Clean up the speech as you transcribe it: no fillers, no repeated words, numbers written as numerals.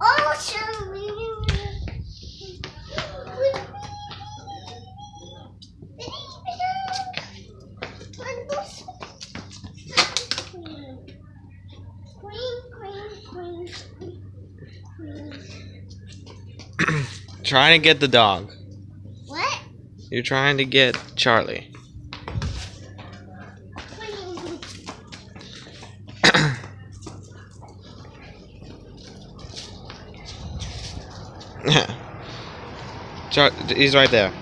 Oh, show me. Trying to get the dog. What? You're trying to get Charlie. He's right there.